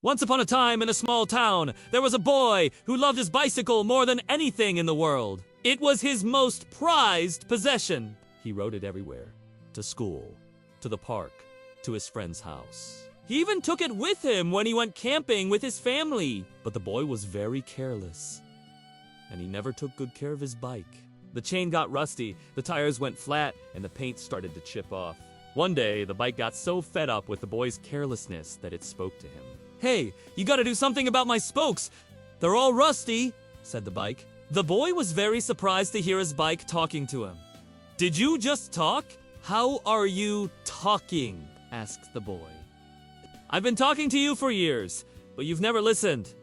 Once upon a time in a small town, there was a boy who loved his bicycle more than anything in the world. It was his most prized possession. He rode it everywhere. To school, to the park, to his friend's house. He even took it with him when he went camping with his family. But the boy was very careless, and he never took good care of his bike. The chain got rusty, the tires went flat, and the paint started to chip off. One day, the bike got so fed up with the boy's carelessness that it spoke to him. "Hey, you gotta do something about my spokes. They're all rusty," said the bike. The boy was very surprised to hear his bike talking to him. "Did you just talk? How are you talking?" asked the boy. "I've been talking to you for years, but you've never listened.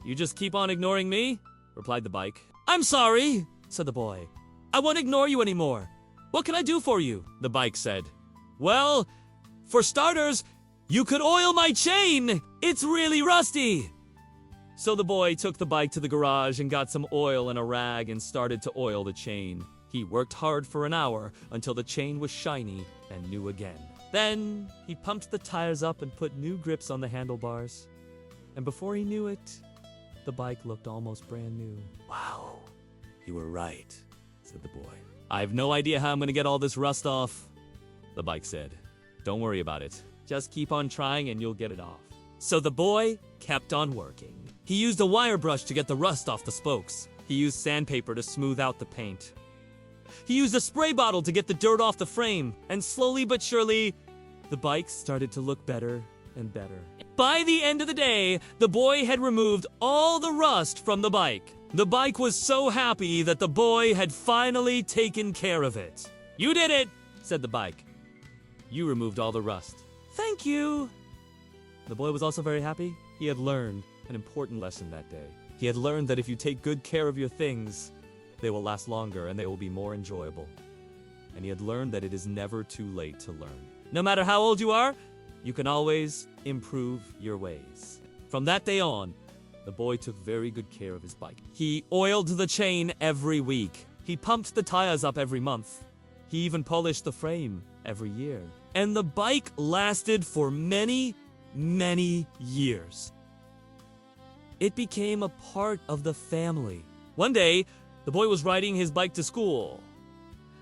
You just keep on ignoring me?" replied the bike. "I'm sorry," said the boy. "I won't ignore you anymore. What can I do for you?" The bike said. "Well, for starters, you could oil my chain. It's really rusty." So the boy took the bike to the garage and got some oil and a rag and started to oil the chain. He worked hard for an hour until the chain was shiny and new again. Then he pumped the tires up and put new grips on the handlebars. And before he knew it, the bike looked almost brand new. "Wow, you were right," said the boy. "I have no idea how I'm going to get all this rust off." The bike said, "Don't worry about it. Just keep on trying and you'll get it off." So the boy kept on working. He used a wire brush to get the rust off the spokes. He used sandpaper to smooth out the paint. He used a spray bottle to get the dirt off the frame. And slowly but surely, the bike started to look better and better. By the end of the day, the boy had removed all the rust from the bike. The bike was so happy that the boy had finally taken care of it. "You did it," said the bike. "You removed all the rust." "Thank you." The boy was also very happy. He had learned an important lesson that day. He had learned that if you take good care of your things, they will last longer and they will be more enjoyable. And he had learned that it is never too late to learn. No matter how old you are, you can always improve your ways. From that day on, the boy took very good care of his bike. He oiled the chain every week. He pumped the tires up every month. He even polished the frame every year. And the bike lasted for many, many years. It became a part of the family. One day, the boy was riding his bike to school.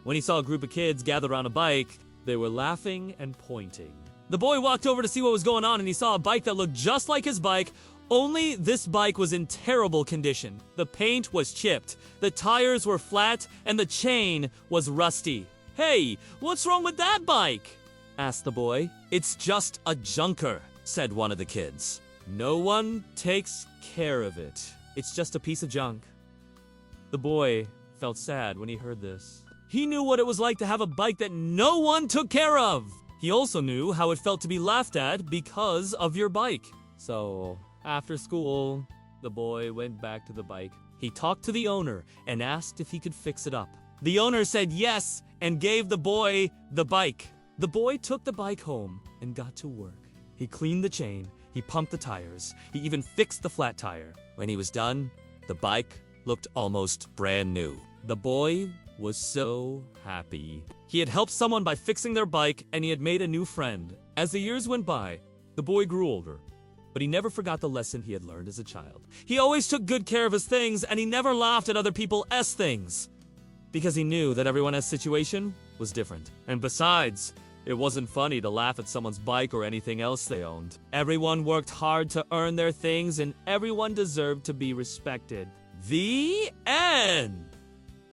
When he saw a group of kids gathered around a bike, they were laughing and pointing. The boy walked over to see what was going on, and he saw a bike that looked just like his bike, only this bike was in terrible condition. The paint was chipped, the tires were flat, and the chain was rusty. "Hey, what's wrong with that bike?" asked the boy. "It's just a junker," said one of the kids. "No one takes care of it. It's just a piece of junk." The boy felt sad when he heard this. He knew what it was like to have a bike that no one took care of. He also knew how it felt to be laughed at because of your bike. So, after school, the boy went back to the bike. He talked to the owner and asked if he could fix it up. The owner said yes and gave the boy the bike. The boy took the bike home and got to work. He cleaned the chain, he pumped the tires, he even fixed the flat tire. When he was done, the bike looked almost brand new. The boy was so happy. He had helped someone by fixing their bike, and he had made a new friend. As the years went by, the boy grew older, but he never forgot the lesson he had learned as a child. He always took good care of his things, and he never laughed at other people's things, because he knew that everyone's situation was different. And besides, it wasn't funny to laugh at someone's bike or anything else they owned. Everyone worked hard to earn their things, and everyone deserved to be respected. The end.